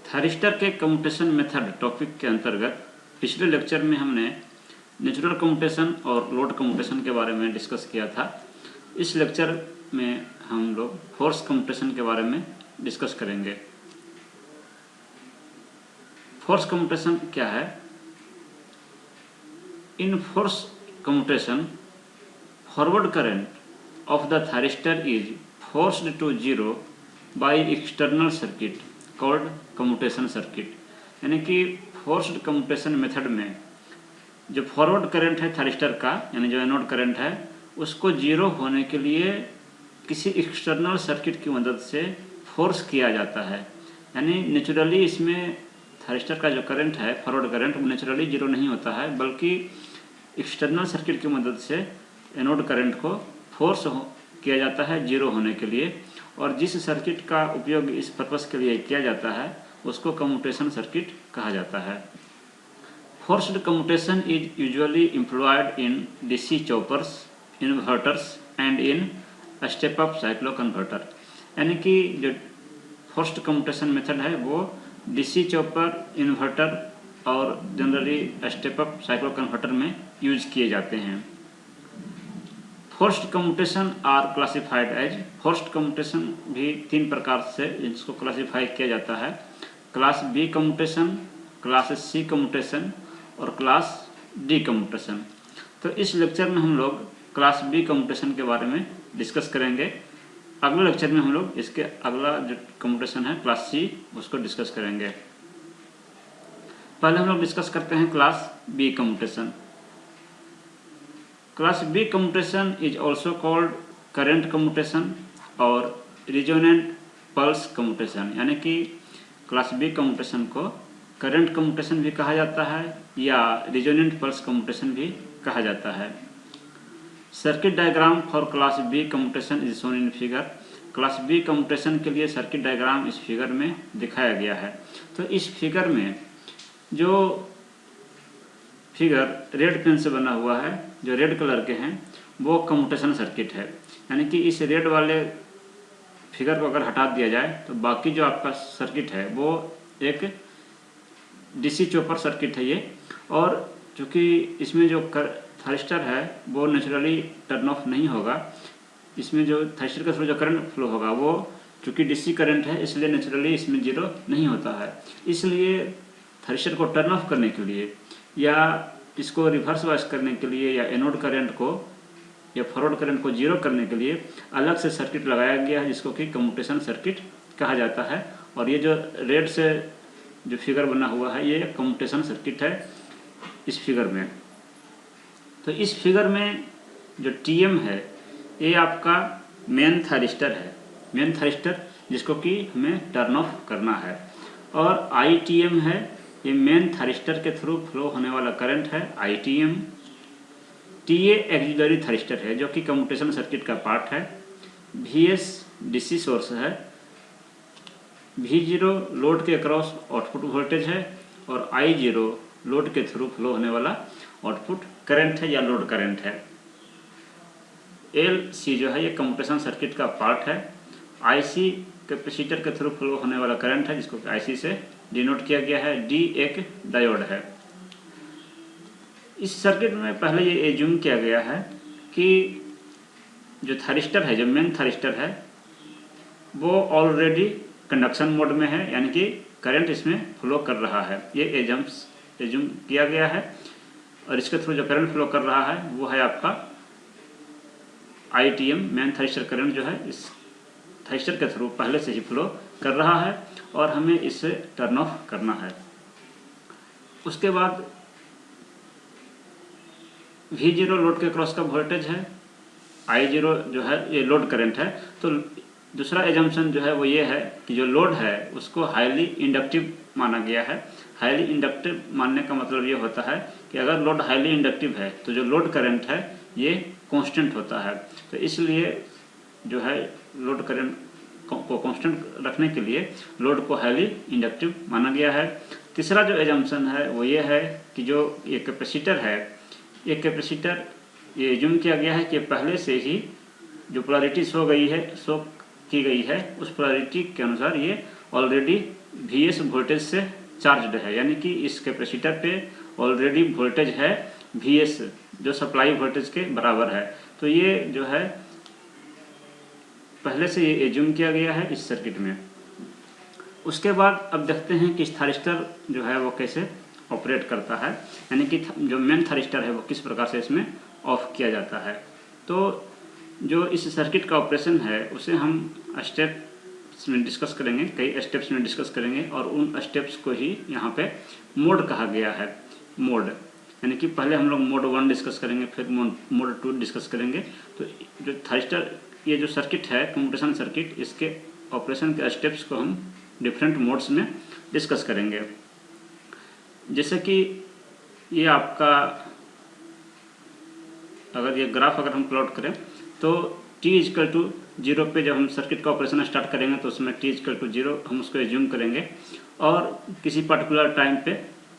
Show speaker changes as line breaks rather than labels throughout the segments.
Thyristor के commutation method topic के अंतर्गत पिछले लेक्चर में हमने नेचुरल कम्यूटेशन और लोड कम्यूटेशन के बारे में डिस्कस किया था। इस लेक्चर में हम लोग फोर्स कम्यूटेशन के बारे में डिस्कस करेंगे। फोर्स कम्यूटेशन क्या है? In force commutation forward current of the thyristor is forced to zero by external circuit called commutation circuit. यानी कि फोर्स्ड कम्यूटेशन मेथड में जो फॉरवर्ड करंट है थायरिस्टर का, यानी जो एनोड करंट है, उसको जीरो होने के लिए किसी एक्सटर्नल सर्किट की मदद से फोर्स किया जाता है। यानी नेचुरली इसमें थायरिस्टर का जो करंट है, फॉरवर्ड करंट, वो नेचुरली जीरो नहीं होता है, बल्कि एक्सटर्नल सर्किट की मदद से एनोड करंट को फोर्स किया जाता है जीरो होने के लिए। और जिस सर्किट का उपयोग इस पर्पस के लिए किया जाता है उसको कम्यूटेशन सर्किट कहा जाता है। Forced commutation is usually employed in DC choppers, inverters and in step up cycloconverter. यानी कि जो फोर्स्ड कम्यूटेशन मेथड है वो डीसी चॉपर, इन्वर्टर और generally step up cycloconverter में यूज किए जाते हैं। Forced commutation are classified as, forced commutation भी तीन प्रकार से इसको क्लासिफाई किया जाता है। Class B commutation, class C commutation और क्लास डी कम्यूटेशन। तो इस लेक्चर में हम लोग क्लास बी कम्यूटेशन के बारे में डिस्कस करेंगे। अगले लेक्चर में हम लोग इसके अगला जो कम्यूटेशन है क्लास सी, उसको डिस्कस करेंगे। पहले हम लोग डिस्कस करते हैं class B commutation. Class B commutation is also called current commutation और रिजोनेंट पल्स कम्यूटेशन। यानी कि क्लास बी कम्यूटेशन को करंट कम्यूटेशन भी कहा जाता है या रिजोनेंट पल्स कम्यूटेशन भी कहा जाता है। Circuit diagram for class B commutation is shown in figure. Class B commutation के लिए सर्किट डायग्राम इस फिगर में दिखाया गया है। तो इस फिगर में जो फिगर रेड पेन से बना हुआ है, जो रेड कलर के हैं, वो कम्यूटेशन सर्किट है। यानी कि इस रेड वाले फिगर को अगर हटा दिया जाए तो बाकी जो आपका सर्किट है वो एक डीसी चॉपर सर्किट है ये। और चूँकि इसमें जो थायरिस्टर है वो नेचुरली टर्न ऑफ नहीं होगा, इसमें जो थायरिस्टर के थ्रू जो करंट फ्लो होगा वो चूँकि डीसी करंट है इसलिए नेचुरली इसमें जीरो नहीं होता है। इसलिए थायरिस्टर को टर्न ऑफ करने के लिए या इसको रिवर्स वाइज करने के लिए या एनोड करंट को या फॉरवर्ड करंट को जीरो करने के लिए अलग से सर्किट लगाया गया है जिसको कि कम्यूटेशन सर्किट कहा जाता है। और ये जो रेड से जो फिगर बना हुआ है ये कम्यूटेशन सर्किट है इस फिगर में। तो इस फिगर में जो टीएम है ये आपका मेन थायरिस्टर है, मेन थायरिस्टर जिसको कि हमें टर्न ऑफ करना है। और आईटीएम है, ये मेन थायरिस्टर के थ्रू फ्लो होने वाला करंट है आईटीएम। टीए एक्सिलरी थायरिस्टर है जो कि कम्यूटेशन सर्किट का पार्ट है। वीएस डीसी सोर्स है। V0 लोड के अक्रॉस आउटपुट वोल्टेज है और I0 लोड के थ्रू फ्लो होने वाला आउटपुट करंट है या लोड करंट है। LC जो है ये कम्यूटेशन सर्किट का पार्ट है। IC कैपेसिटर के थ्रू फ्लो होने वाला करंट है जिसको IC से डिनोट किया गया है। D एक डायोड है। इस सर्किट में पहले ये एज्यूम किया गया है कि जो थायरिस्टर है, जो मेन थायरिस्टर है, वो ऑलरेडी कंडक्शन मोड में है, यानी कि करंट इसमें फ्लो कर रहा है। ये एज्यूम किया गया है और इसके थ्रू जो करंट फ्लो कर रहा है वो है आपका आईटीएम, मेन थायरिस्टर करंट जो है इस थायरिस्टर के थ्रू पहले से ही फ्लो कर रहा है और हमें इसे टर्न ऑफ करना है। उसके बाद V0 लोड के क्रॉस का वोल्टेज है, I0 जो है ये लोड करंट है। तो दूसरा एजम्पशन जो है वो ये है कि जो लोड है उसको हाईली इंडक्टिव माना गया है। हाईली इंडक्टिव मानने का मतलब ये होता है कि अगर लोड हाईली इंडक्टिव है तो जो लोड करंट है ये कांस्टेंट होता है। तो इसलिए जो है लोड करंट को कांस्टेंट रखने के लिए लोड को हाईली इंडक्टिव माना गया है। तीसरा जो एजम्पशन है वो ये है कि जो ये कैपेसिटर है, ये कैपेसिटर ये एज्यूम किया गया है कि पहले से ही जो पोलैरिटी शो की गई है उस पोलैरिटी के अनुसार ये ऑलरेडी Vs वोल्टेज से चार्जड है, यानी कि इस कैपेसिटर पे ऑलरेडी वोल्टेज है Vs जो सप्लाई वोल्टेज के बराबर है। तो ये जो है पहले से ये एज्यूम किया गया है इस सर्किट में। उसके बाद अब देखते हैं कि इस थारिस्टर जो है वो कैसे ऑपरेट करता है, यानी कि जो मेन थारिस्टर है वो किस प्रकार से इसमें ऑफ किया जाता है। तो जो इस सर्किट का ऑपरेशन है उसे हम स्टेप्स में डिस्कस करेंगे, कई स्टेप्स में डिस्कस करेंगे, और उन स्टेप्स को ही यहाँ पे मोड कहा गया है। मोड यानी कि पहले हम लोग मोड 1 डिस्कस करेंगे, फिर मोड 2 डिस्कस करेंगे। तो जो थारिस्टर ये जो सर्किट है कम्यूटेशन सर्किट, इसके ऑपरेशन के स्टेप्स को हम डिफरेंट मोड्स में डिस्कस करेंगे। जैसे कि ये आपका अगर ये ग्राफ अगर हम प्लॉट करें तो t=0 पे जब हम सर्किट का ऑपरेशन स्टार्ट करेंगे तो उसमें t=0 हम उसको एज्यूम करेंगे, और किसी पर्टिकुलर टाइम पे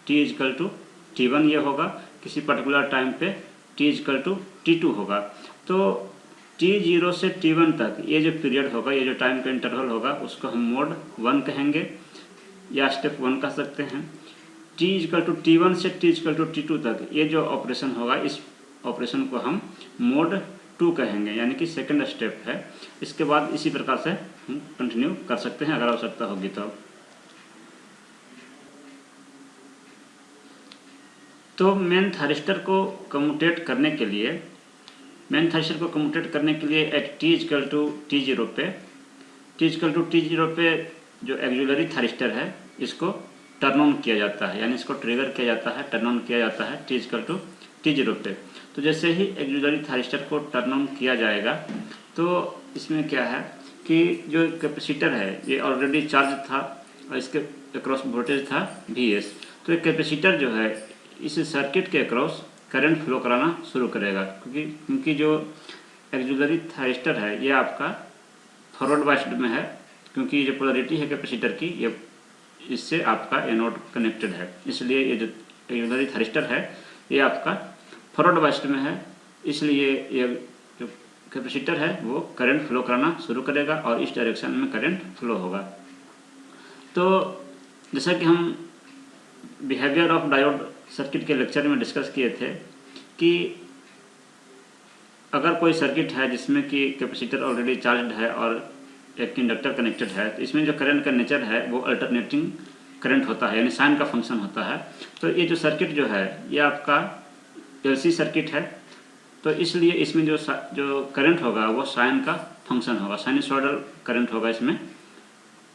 t=t1 ये होगा, किसी पर्टिकुलर टाइम पे t=t2 होगा। तो t0 से t1 तक ये जो पीरियड होगा, ये जो टाइम का इंटरवल होगा, उसको हम मोड 1 कहेंगे या स्टेप 1 कह सकते हैं। t=t1 से t=t2 तक ये जो ऑपरेशन होगा, इस ऑपरेशन को हम मोड 2 कहेंगे, यानी कि सेकंड स्टेप है। इसके बाद इसी प्रकार से हम कंटिन्यू कर सकते हैं अगर आवश्यकता होगी तो मेन थारिस्टर को कम्यूटेट करने के लिए एट t=t0 पे जो एक्सिलरी थारिस्टर है इसको टर्न ऑन किया जाता है, यानी इसको ट्रिगर किया जाता है, टर्न ऑन किया जाता है t=t0 पे। तो जैसे ही एक्सिलरी थारिस्टर को टर्न ऑन किया जाएगा तो इसमें क्या है कि जो कैपेसिटर है ये ऑलरेडी चार्ज था और इसके अक्रॉस वोल्टेज था Vs। तो एक कैपेसिटर जो है इस सर्किट के अक्रॉस करंट फ्लो कराना शुरू करेगा, क्योंकि जो एक्सिलरी थारिस्टर है ये आपका फॉरवर्ड बायस्ड में है, क्योंकि जो पोलरिटी है कैपेसिटर की ये इससे आपका एनोड कनेक्टेड है, इसलिए ये जो एक्सिलरी थारिस्टर है ये आपका फॉरवर्ड बायस्ड में है, इसलिए ये जो कैपेसिटर है वो करंट फ्लो कराना शुरू करेगा और इस डायरेक्शन में करंट फ्लो होगा। तो जैसा कि हम बिहेवियर ऑफ डायोड सर्किट के लेक्चर में डिस्कस किए थे कि अगर कोई सर्किट है जिसमें कि कैपेसिटर ऑलरेडी चार्ज्ड है और एक इंडक्टर कनेक्टेड है, तो इसमें जो करंट का नेचर है वो अल्टरनेटिंग करंट होता है, यानी साइन का फंक्शन होता है। तो ये जो सर्किट जो है ये आपका LC सर्किट है, तो इसलिए इसमें जो करंट होगा वो साइन का फंक्शन होगा, साइनसॉइडल करंट होगा, इसमें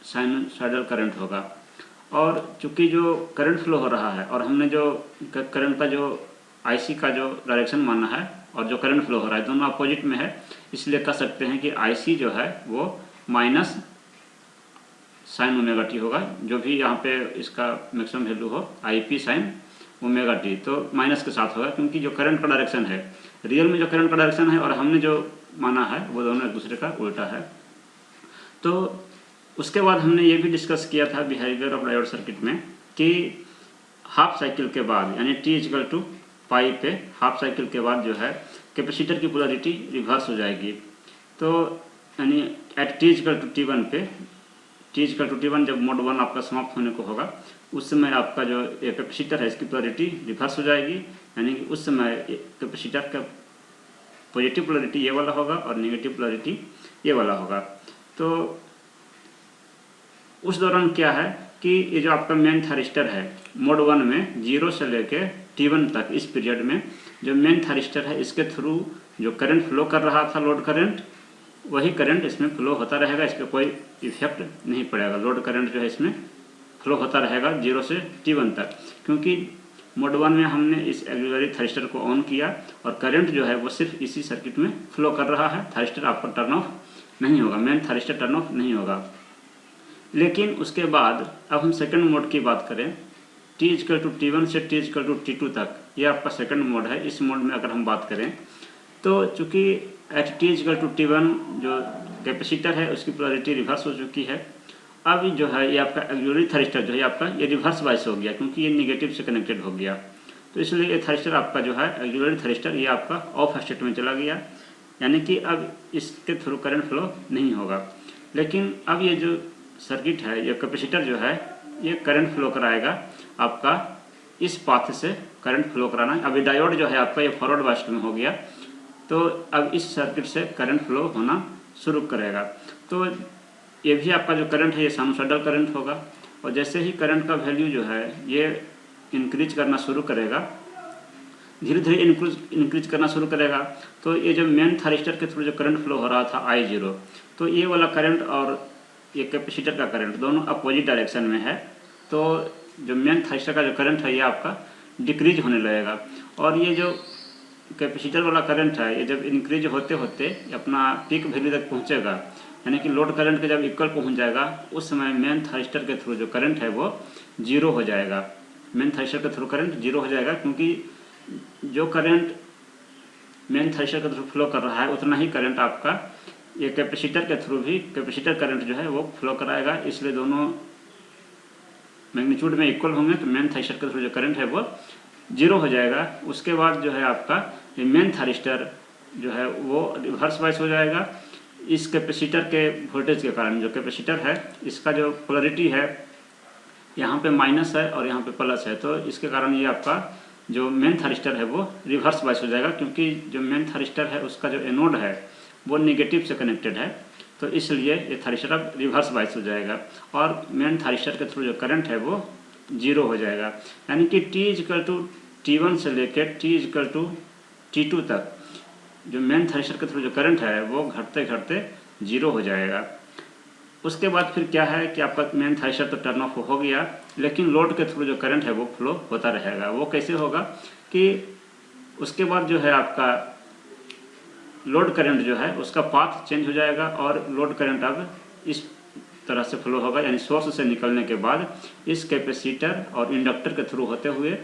साइनसॉइडल करंट होगा। और चूंकि जो करंट फ्लो हो रहा है और हमने जो करंट का जो IC का जो डायरेक्शन माना है और जो करंट फ्लो हो रहा है दोनों अपोजिट में है, इसलिए कह सकते हैं कि IC जो है वो माइनस साइन ओमेगा टी होगा, जो भी यहाँ पे इसका मैक्सिमम वैल्यू हो IP साइन ओमेगा टी, तो माइनस के साथ होगा, क्योंकि जो करंट का डायरेक्शन है रियल में जो करंट का डायरेक्शन है और हमने जो माना है वो दोनों एक दूसरे का उल्टा है। तो उसके बाद हमने ये भी डिस्कस किया था बिहेवियर ऑफ डायोड सर्किट में कि हाफ साइकिल के बाद यानी t=π पे हाफ साइकिल के बाद जो है कैपेसिटर की पोलरिटी रिवर्स हो जाएगी। तो यानी एट t=t1 पे t=t1 जब मोड 1 आपका समाप्त होने को होगा उस समय आपका जो कैपेसिटर है इसकी पोलरिटी रिवर्स हो जाएगी, यानी कि उस समय कैपेसिटर का पॉजिटिव पोलरिटी ये वाला होगा और नेगेटिव पोलरिटी ये वाला होगा। तो उस दौरान क्या है कि ये जो आपका मेन थारिस्टर है मोड 1 में 0 से लेके t1 तक इस पीरियड में जो मेन थारिस्टर है इसके थ्रू जो करंट फ्लो कर रहा था लोड करंट, वही करंट इसमें फ्लो होता रहेगा, इस पर कोई इफेक्ट नहीं पड़ेगा। लोड करंट जो है इसमें फ्लो होता रहेगा 0 से t1 तक, क्योंकि मोड 1 में हमने इस एक्सिलरी थारिस्टर को ऑन किया और करंट जो है वो सिर्फ इसी सर्किट में फ्लो कर रहा है, थारिस्टर आपका टर्न ऑफ नहीं होगा, मेन थारिस्टर टर्न ऑफ नहीं होगा। लेकिन उसके बाद अब हम सेकंड मोड की बात करें, t=t1 से t=t2 तक ये आपका सेकंड मोड है। इस मोड में अगर हम बात करें तो चूँकि एट t=t1 जो कैपेसिटर है उसकी पोलरिटी रिवर्स हो चुकी है, अब जो है ये आपका एक्सिलरी थारिस्टर जो है आपका ये रिवर्स बाइस हो गया, क्योंकि ये निगेटिव से कनेक्टेड हो गया। तो इसलिए ये थारिस्टर आपका जो है एक्सिलरी थारिस्टर ये आपका ऑफ स्टेट में चला गया, यानी कि अब इसके थ्रू करंट फ्लो नहीं होगा। लेकिन अब ये जो सर्किट है, ये कैपेसिटर जो है ये करंट फ्लो कराएगा आपका, इस पाथ से करंट फ्लो कराना। अभी डायोड जो है आपका ये फॉरवर्ड बायस्ड में हो गया, तो अब इस सर्किट से करंट फ्लो होना शुरू करेगा। तो ये भी आपका जो करंट है ये साइनसॉइडल करंट होगा, और जैसे ही करंट का वैल्यू जो है ये इंक्रीज करना शुरू करेगा, धीरे धीरे इंक्रीज करना शुरू करेगा, तो ये जो मेन थायरिस्टर के थ्रू जो करंट फ्लो हो रहा था I0, तो ये वाला करंट और ये कैपेसिटर का करंट दोनों अपोजिट डायरेक्शन में है, तो जो मेन थायरिस्टर का जो करंट है ये आपका डिक्रीज होने लगेगा। और ये जो कैपेसिटर वाला करंट है ये जब इंक्रीज होते होते अपना पीक वैल्यू तक पहुँचेगा, यानी कि लोड करंट के जब इक्वल पहुँच जाएगा, उस समय मेन थायरिस्टर के थ्रू जो करंट है वो जीरो हो जाएगा। मेन थायरिस्टर के थ्रू करंट जीरो हो जाएगा, क्योंकि जो करंट मेन थायरिस्टर के थ्रू फ्लो कर रहा है उतना ही करंट आपका ये कैपेसिटर के थ्रू भी कैपेसिटर करंट जो है वो फ्लो कराएगा, इसलिए दोनों मैग्नीट्यूड में इक्वल होंगे, तो मेन थायरिस्टर के थ्रू जो करंट है वो जीरो हो जाएगा। उसके बाद जो है आपका ये मेन थायरिस्टर जो है वो रिवर्स बायस हो जाएगा इस कैपेसिटर के वोल्टेज के कारण। जो कैपेसिटर है इसका जो पोलरिटी है यहाँ पे माइनस है और यहाँ पे प्लस है, तो इसके कारण ये आपका जो मेन थायरिस्टर है वो रिवर्स बायस हो जाएगा, क्योंकि जो मेन थायरिस्टर है उसका जो एनोड है वो नेगेटिव से कनेक्टेड है, तो इसलिए ये थायरिस्टर अब रिवर्स बायस हो जाएगा और मेन थायरिस्टर के थ्रू जो करंट है वो जीरो हो जाएगा। यानी कि T=T1 से लेकर T=T2 तक जो मेन थायरिस्टर के थ्रू जो करंट है वो घटते घटते जीरो हो जाएगा। उसके बाद फिर क्या है कि आपका मेन थायरिस्टर तो टर्न ऑफ हो गया, लेकिन लोड के थ्रू जो करंट है वो फ्लो होता रहेगा। वो कैसे होगा कि उसके बाद जो है आपका लोड करंट जो है उसका पाथ चेंज हो जाएगा और लोड करंट अब इस तरह से फ्लो होगा, यानी सोर्स से निकलने के बाद इस कैपेसिटर और इंडक्टर के थ्रू होते हुए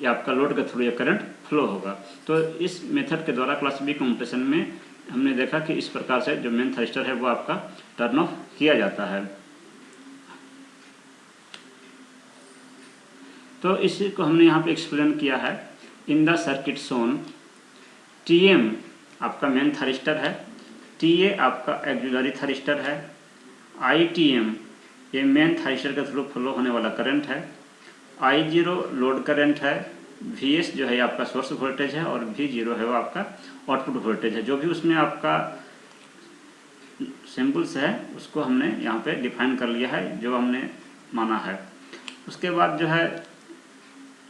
या आपका लोड के थ्रू ये करंट फ्लो होगा। तो इस मेथड के द्वारा क्लास बी कम्यूटेशन में हमने देखा कि इस प्रकार से जो मेन थायरिस्टर है वो आपका टर्न ऑफ किया जाता है। तो इसी को हमने यहाँ पे एक्सप्लेन किया है। In the circuit shown Tm आपका मेन थायरिस्टर है, Ta आपका एक्सिलरी थायरिस्टर है, Itm ये मेन थायरिस्टर के थ्रू फ्लो होने वाला करंट है, I0 लोड करंट है, Vs जो है आपका सोर्स वोल्टेज है और V0 है वो आपका आउटपुट वोल्टेज है। जो भी उसमें आपका सिंबल्स है उसको हमने यहाँ पे डिफाइन कर लिया है जो हमने माना है। उसके बाद जो है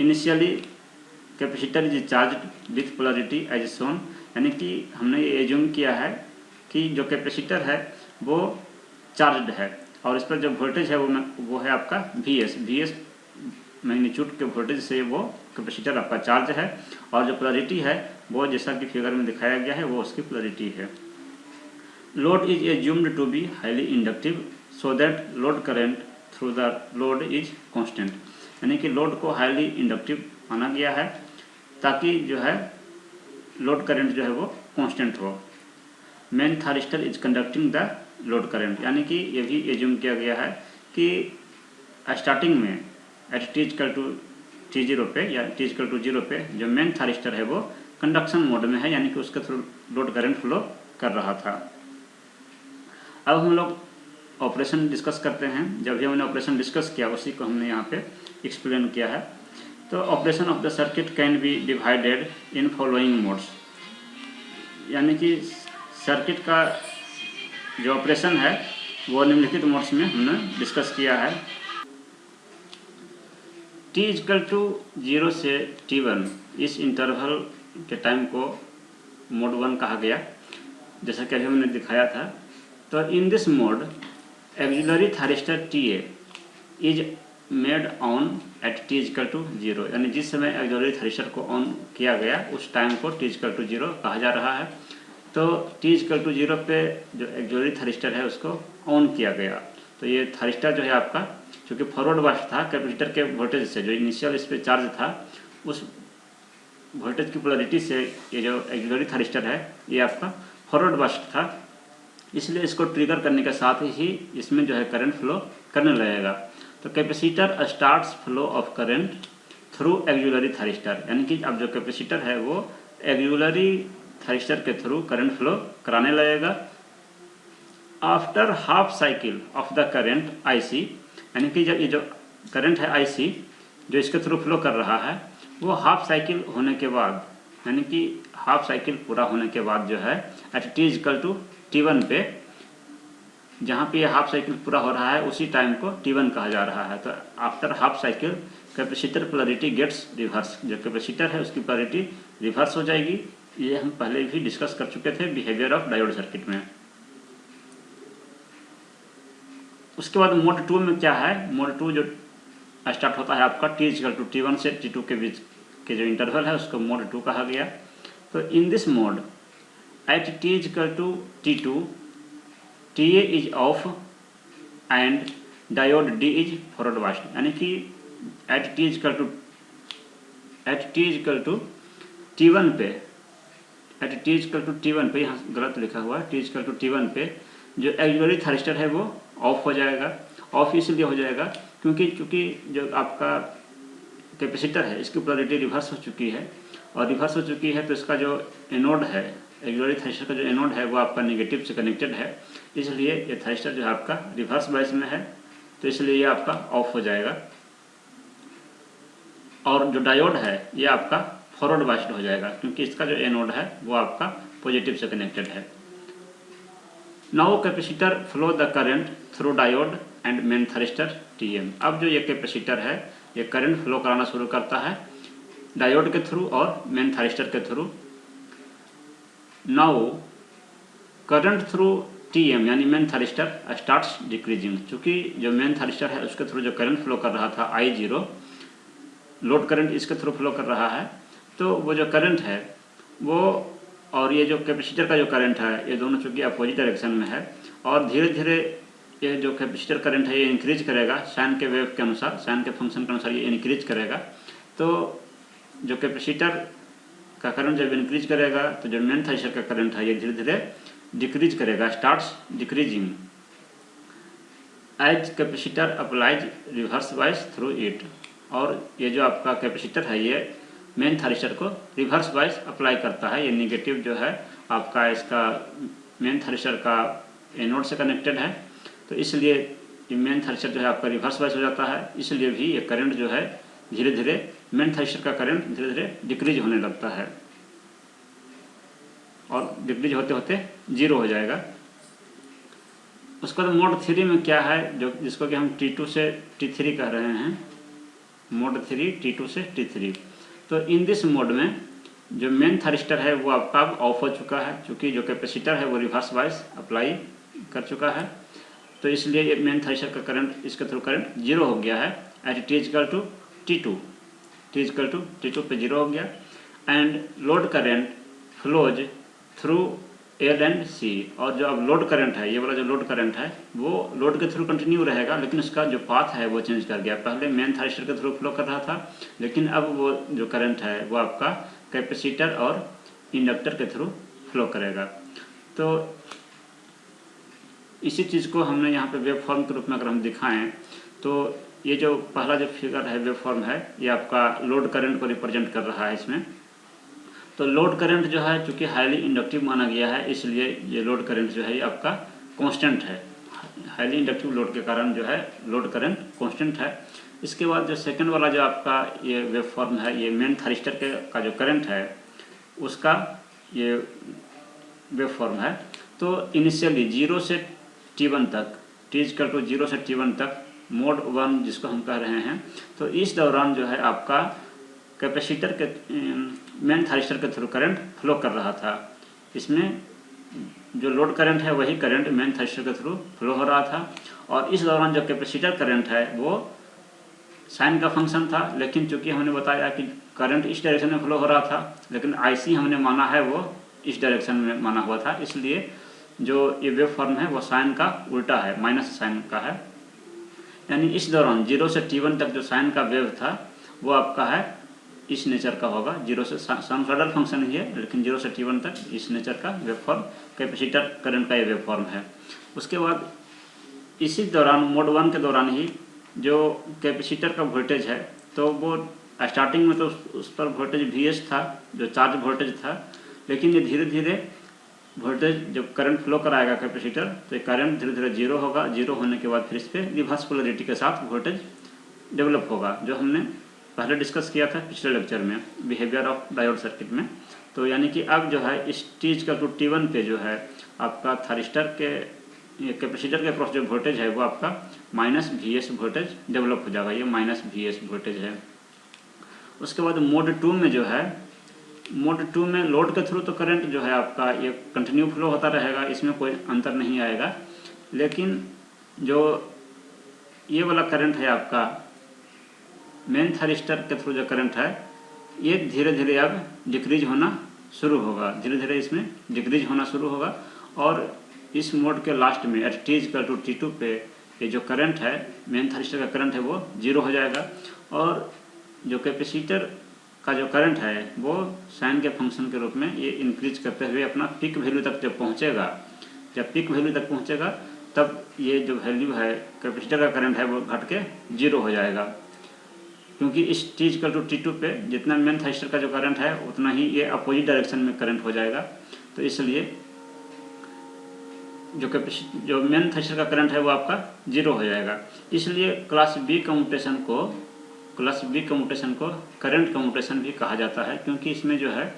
initially capacitor is charge with polarity as shown, यानी कि हमने ये एज्यूम किया है कि जो कैपेसिटर है वो चार्ज्ड है और इस पर जो वोल्टेज है वो है आपका Vs मैग्नीट्यूड के वोल्टेज से वो कैपेसिटर आपका चार्ज है, और जो पोलरिटी है वो जैसा कि फिगर में दिखाया गया है वो उसकी पोलरिटी है। Load is assumed to be highly inductive so that load current through the load is constant, यानी कि लोड को हाईली इंडक्टिव माना गया है ताकि जो है लोड करंट जो है वो कांस्टेंट हो। Main thyristor is conducting the load current, यानी कि ये भी एज्यूम किया गया है कि स्टार्टिंग में एट T0 पे या T=0 पे जो मेन थायरिस्टर है वो कंडक्शन मोड में है, यानी कि उसके थ्रू लोड करंट फ्लो कर रहा था। अब हम लोग ऑपरेशन डिस्कस करते हैं। जब भी हमने ऑपरेशन डिस्कस किया उसी को हमने यहाँ पे एक्सप्लेन किया है। तो operation of the circuit can be divided in following modes, यानी कि सर्किट का जो ऑपरेशन है वो निम्नलिखित मोड्स में हमने डिस्कस किया है। T=0 से T1 इस इंटरवल के टाइम को मोड 1 कहा गया, जैसा कि अभी हमने दिखाया था। तो in this mode auxiliary thyristor Ta is made on at T=0, यानी जिस समय एक्सिलरी थायरिस्टर को ऑन किया गया उस टाइम को T=0 कहा जा रहा है। तो T=0 पे जो एक्सिलरी थायरिस्टर है उसको ऑन किया गया, तो ये थायरिस्टर जो है आपका क्योंकि फॉरवर्ड बायस था कैपेसिटर के वोल्टेज से, जो इनिशियल इस पे चार्ज था उस वोल्टेज की पोलरिटी से ये जो एक्सिलरी थायरिस्टर है ये आपका फॉरवर्ड बायस था, इसलिए इसको ट्रिगर करने के साथ ही इसमें जो है करंट फ्लो करने लगेगा। तो capacitor starts flow of current through axillary thyristor, यानी कि अब जो कैपेसिटर है वो एक्सिलरी थायरिस्टर के थ्रू करंट फ्लो कराने लगेगा। After half cycle of the current IC, यानी कि जब ये जो करंट है IC जो इसके थ्रू फ्लो कर रहा है, वो हाफ साइकिल होने के बाद, यानी कि हाफ साइकिल पूरा होने के बाद जो है एट t=t1 पे, जहाँ पे ये हाफ साइकिल पूरा हो रहा है उसी टाइम को t1 कहा जा रहा है। तो after half cycle capacitor polarity gets reverse, जो कैपेसिटर है उसकी पोलैरिटी रिवर्स हो जाएगी। ये हम पहले भी डिस्कस कर चुके थे बिहेवियर ऑफ डायोड सर्किट में। उसके बाद मोड 2 में क्या है, मोड 2 जो स्टार्ट होता है आपका t=t1 से t2 के बीच के जो इंटरवल है उसको मोड 2 कहा गया। तो in this mode eight t=t2 TA is of and diode D is forward biased, यानी कि एट t=t1 पे, एट t=t1 पे, यहाँ गलत लिखा हुआ है, t=t1 पे जो एक्सिलरी थर्स्टर है वो ऑफ हो जाएगा। ऑफ इसलिए हो जाएगा क्योंकि जो आपका कैपेसिटर है इसकी पोलैरिटी रिवर्स हो चुकी है, और रिवर्स हो चुकी है तो इसका जो एनोड है, एक्सिलरी थर्स्टर का जो एनोड है वो आपका नेगेटिव से कनेक्टेड है, इसलिए ये थर्स्टर जो है आपका रिवर्स बायस में है, तो इसलिए ये आपका ऑफ हो जाएगा। और जो डायोड है ये आपका फॉरवर्ड बायस्ड हो जाएगा क्योंकि इसका जो एनोड है वो आपका पॉजिटिव से कनेक्टेड है। Now capacitor flow the current through diode and main thruster TM। अब जो ये कैपेसिटर है ये करंट फ्लो कराना शुरू करता है डायोड के थ्रू और मेन थर्स्टर के through. Now current through TM यानी मेन थर्स्टर स्टार्ट्स डिक्रीजिंग, चूँकि जो मेन थर्स्टर है उसके थ्रू जो करंट फ्लो कर रहा था I0, लोड करंट इसके थ्रू फ्लो कर रहा है, तो वो जो करंट है वो और ये जो कैपेसिटर का जो करंट है ये दोनों चूँकि अपोजिट डायरेक्शन में है, और धीरे धीरे ये जो कैपेसिटर करंट है ये इंक्रीज करेगा साइन के वेव के अनुसार, साइन के फंक्शन के अनुसार ये इंक्रीज करेगा। तो जो कैपेसिटर का करंट जब इंक्रीज करेगा तो जो मेन थर्स्टर का करंट है ये धीरे धीरे डिक्रीज करेगा, starts decreasing as capacitor applies reverse bias through it. और ये जो आपका कैपेसिटर है ये मेन थर्स्टर को रिवर्स बायस अप्लाई करता है। ये नेगेटिव जो है आपका इसका मेन थर्स्टर का एनोड से कनेक्टेड है, तो इसलिए मेन थर्स्टर जो है आपका रिवर्स बायस हो जाता है, इसलिए भी ये करंट जो है धीरे धीरे मेन थर्स्टर का करंट धीरे धीरे डिक्रीज होने लगता है और डिक्रीज होते होते 0 हो जाएगा। उसके बाद मोड 3 में क्या है, जो जिसको कि हम T2 से T3 कह रहे हैं, मोड 3 T2 से T3। तो इन दिस मोड में जो मेन थर्स्टर है वो आपका अब ऑफ हो चुका है, क्योंकि जो कैपेसिटर है वो रिवर्स बायस अप्लाई कर चुका है, तो इसलिए ये मेन थर्स्टर का करंट इसके थ्रू करंट 0 हो गया है एट t=t2, t=t2 पे 0 हो गया। And load current flows through L and C, और जो अब लोड करंट है ये वाला जो लोड करंट है वो लोड के थ्रू कंटिन्यू रहेगा, लेकिन उसका जो पाथ है वो चेंज कर गया। पहले मेन थर्स्टर के थ्रू फ्लो कर रहा था, लेकिन अब वो जो करंट है वो आपका कैपेसिटर और इंडक्टर के थ्रू फ्लो करेगा। तो इसी चीज़ को हमने यहाँ पे वेव फॉर्म के रूप में अगर हम दिखाएं तो ये जो पहला जो फिगर है वेव फॉर्म है ये आपका लोड करंट को रिप्रेजेंट कर रहा है इसमें। तो लोड करंट जो है चूँकि हाईली इंडक्टिव माना गया है, इसलिए ये लोड करंट जो है ये आपका कांस्टेंट है। हाईली इंडक्टिव लोड के कारण जो है लोड करंट कांस्टेंट है। इसके बाद जो सेकंड वाला जो आपका ये वेव फॉर्म है ये मेन थर्स्टर के का जो करंट है उसका ये वेव फॉर्म है। तो इनिशियली 0 से T1 तक, t=0 से T1 तक मोड 1 जिसको हम कह रहे हैं, तो इस दौरान जो है आपका कैपेसिटर के मेन थर्स्टर के थ्रू करंट फ्लो कर रहा था। इसमें जो लोड करंट है वही करंट मेन थर्स्टर के थ्रू फ्लो हो रहा था, और इस दौरान जो कैपेसिटर करंट है वो साइन का फंक्शन था, लेकिन चूंकि हमने बताया कि करंट इस डायरेक्शन में फ्लो हो रहा था, लेकिन IC हमने माना है वो इस डायरेक्शन में माना हुआ था, इसलिए जो ये वेव फॉर्म है वो साइन का उल्टा है, माइनस साइन का है। यानी इस दौरान 0 से T1 तक जो साइन का वेव था वो आपका है इस नेचर का होगा। 0 से साइनसॉइडल फंक्शन ही है, लेकिन 0 से T1 तक इस नेचर का वेव फॉर्म कैपेसिटर करंट का ये वेव फॉर्म है। उसके बाद इसी दौरान मोड 1 के दौरान ही जो कैपेसिटर का वोल्टेज है तो वो स्टार्टिंग में तो उस पर वोल्टेज VS था जो चार्ज वोल्टेज था, लेकिन ये धीरे धीरे वोल्टेज जब करंट फ्लो कराएगा कैपेसिटर तो करंट धीरे धीरे जीरो होगा, जीरो होने के बाद फिर इस पर रिवर्स पोलरिटी के साथ वोल्टेज डेवलप होगा, जो हमने पहले डिस्कस किया था पिछले लेक्चर में बिहेवियर ऑफ डायोड सर्किट में। तो यानी कि अब जो है इस T=T1 पे जो है आपका थारिस्टर के कैपेसिटर के अक्रॉस जो वोल्टेज है वो आपका -Vs वोल्टेज डेवलप हो जाएगा, ये -Vs वोल्टेज है। उसके बाद मोड 2 में जो है, मोड 2 में लोड के थ्रू तो करंट जो है आपका ये कंटिन्यू फ्लो होता रहेगा, इसमें कोई अंतर नहीं आएगा, लेकिन जो ये वाला करंट है आपका मेन थारिस्टर के थ्रू जो करंट है ये धीरे धीरे अब डिक्रीज होना शुरू होगा, धीरे धीरे इसमें डिक्रीज होना शुरू होगा। और इस मोड के लास्ट में एट T=T2 पे ये जो करंट है मेन थारिस्टर का करंट है वो जीरो हो जाएगा, और जो कैपेसिटर का जो करंट है वो साइन के फंक्शन के रूप में ये इंक्रीज करते हुए अपना पीक वैल्यू तक जब पहुँचेगा, जब पीक वैल्यू तक पहुँचेगा तब ये जो वैल्यू है कैपेसिटर का करंट है वो घट के जीरो हो जाएगा, क्योंकि इस T=T2 पे जितना मेन थारिस्टर का जो करंट है उतना ही ये अपोजिट डायरेक्शन में करंट हो जाएगा। तो इसलिए जो मेन थारिस्टर का करंट है वो आपका जीरो हो जाएगा। इसलिए क्लास बी कम्यूटेशन को करंट कम्यूटेशन भी कहा जाता है, क्योंकि इसमें जो है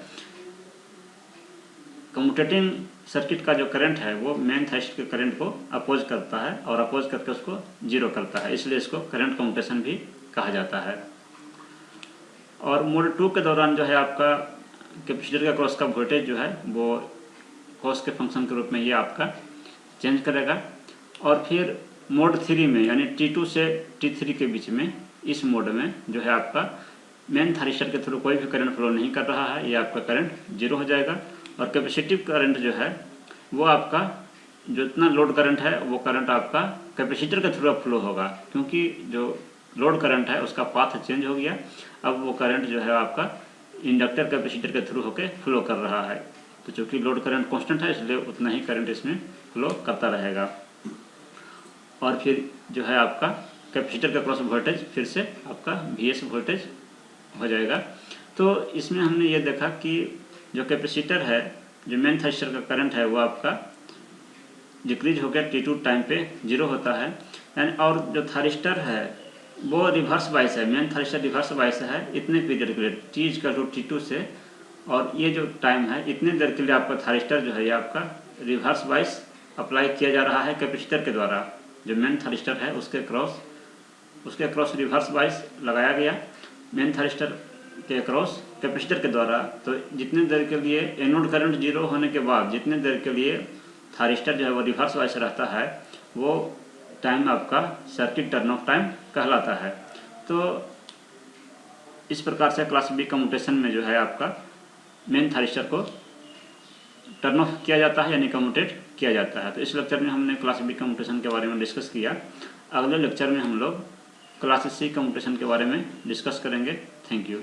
कम्यूटेटिंग सर्किट का जो करंट है वो मेन थारिस्टर के करंट को अपोज करता है और अपोज करके उसको जीरो करता है, इसलिए इसको करंट कम्यूटेशन भी कहा जाता है। और मोड 2 के दौरान जो है आपका कैपेसिटर के अक्रॉस का वोल्टेज जो है वो कॉस के फंक्शन के रूप में ये आपका चेंज करेगा। और फिर मोड 3 में यानी T2 से T3 के बीच में इस मोड में जो है आपका मेन थारिस्टर के थ्रू कोई भी करंट फ्लो नहीं कर रहा है, ये आपका करंट जीरो हो जाएगा। और कैपेसिटिव करंट जो है वो आपका जो इतना लोड करंट है वो करंट आपका कैपेसिटर के थ्रू फ्लो होगा, क्योंकि जो लोड करंट है उसका पाथ चेंज हो गया, अब वो करंट जो है आपका इंडक्टर कैपेसिटर के थ्रू होकर फ्लो कर रहा है। तो चूँकि लोड करंट कांस्टेंट है इसलिए उतना ही करंट इसमें फ्लो करता रहेगा। और फिर जो है आपका कैपेसिटर का क्रॉस वोल्टेज फिर से आपका Vs वोल्टेज हो जाएगा। तो इसमें हमने ये देखा कि जो कैपेसिटर है जो मेन थारिस्टर का करंट है वो आपका डिक्रीज हो गया, T2 टाइम पे जीरो होता है यानी, और जो थारिस्टर है वो रिवर्स बाइस है, मेन थारिस्टर रिवर्स बाइस है इतने पीरियड के लिए T=T2 से, और ये जो टाइम है इतने देर के लिए आपका थारिस्टर जो है ये आपका रिवर्स बाइस अप्लाई किया जा रहा है कैपेसिटर के द्वारा। जो मेन थारिस्टर है उसके क्रॉस रिवर्स बाइस लगाया गया मेन थारिस्टर के क्रॉस कैपेसिटर के द्वारा। तो जितने देर के लिए एनोड करंट जीरो होने के बाद जितने देर के लिए थारिस्टर जो है वो रिवर्स बाइस रहता है वो टाइम आपका सर्किट टर्न ऑफ टाइम कहलाता है। तो इस प्रकार से क्लास बी कम्यूटेशन में जो है आपका मेन थारिस्टर को टर्न ऑफ किया जाता है यानी कम्यूटेट किया जाता है। तो इस लेक्चर में हमने क्लास बी कम्यूटेशन के बारे में डिस्कस किया। अगले लेक्चर में हम लोग क्लास सी कम्यूटेशन के बारे में डिस्कस करेंगे। Thank you.